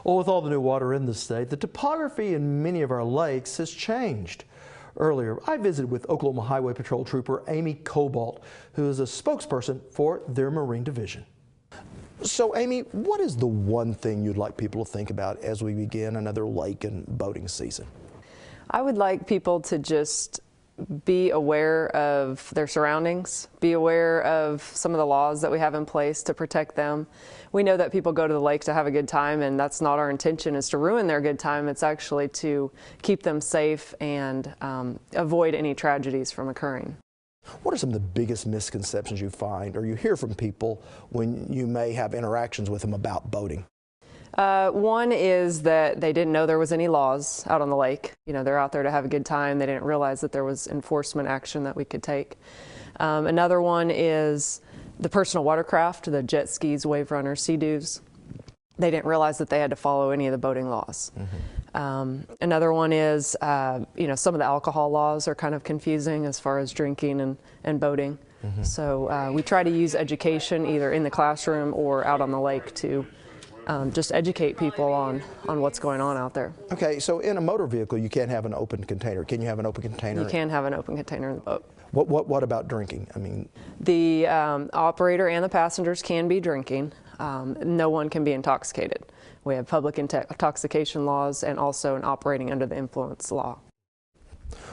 Well, with all the new water in the state, the topography in many of our lakes has changed. Earlier, I visited with Oklahoma Highway Patrol Trooper Amy Cobalt, who is a spokesperson for their Marine Division. So, Amy, what is the one thing you'd like people to think about as we begin another lake and boating season? I would like people to just be aware of their surroundings, be aware of some of the laws that we have in place to protect them. We know that people go to the lake to have a good time, and that's not our intention, is to ruin their good time. It's actually to keep them safe and avoid any tragedies from occurring. What are some of the biggest misconceptions you find or you hear from people when you may have interactions with them about boating? One is that they didn't know there was any laws out on the lake. You know, they're out there to have a good time. They didn't realize that there was enforcement action that we could take. Another one is the personal watercraft, the jet skis, wave runners, sea-doos. They didn't realize that they had to follow any of the boating laws. Another one is, you know, some of the alcohol laws are kind of confusing as far as drinking and boating. So we try to use education either in the classroom or out on the lake to just educate people on what's going on out there. Okay, so in a motor vehicle, you can't have an open container. Can you have an open container? You can have an open container in the boat. What about drinking? I mean, the operator and the passengers can be drinking. No one can be intoxicated. We have public intoxication laws and also an operating under the influence law.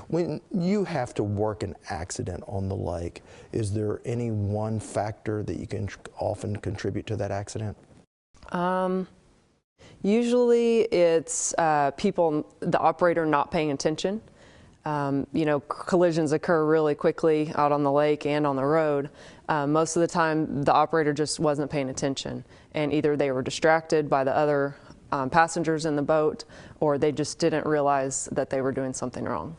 When you have to work an accident on the lake, is there any one factor that you can often contribute to that accident? Usually it's the operator not paying attention. You know, collisions occur really quickly out on the lake and on the road. Most of the time the operator just wasn't paying attention, and either they were distracted by the other passengers in the boat, or they just didn't realize that they were doing something wrong.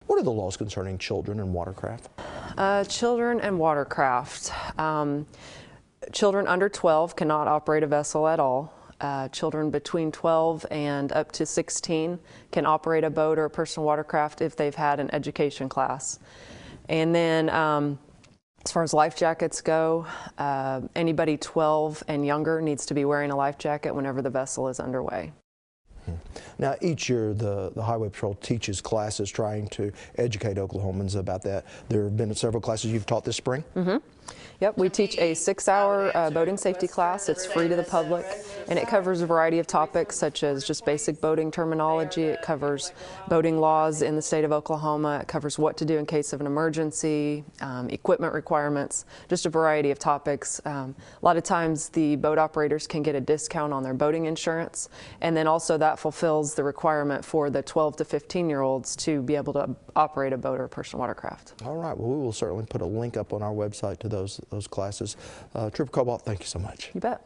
What are the laws concerning children and watercraft? Children and watercraft. Children under 12 cannot operate a vessel at all. Children between 12 and up to 16 can operate a boat or a personal watercraft if they've had an education class. And then as far as life jackets go, anybody 12 and younger needs to be wearing a life jacket whenever the vessel is underway. Now, each year the Highway Patrol teaches classes trying to educate Oklahomans about that. There have been several classes you've taught this spring? Yep, we teach a 6-hour boating safety class. It's free to the public, and it covers a variety of topics such as just basic boating terminology. It covers boating laws in the state of Oklahoma. It covers what to do in case of an emergency, equipment requirements, just a variety of topics. A lot of times the boat operators can get a discount on their boating insurance, and then also that fulfills the requirement for the 12 to 15-year-olds to be able to operate a boat or a personal watercraft. All right, well, we will certainly put a link up on our website to those classes. Trooper Cobalt, thank you so much. You bet.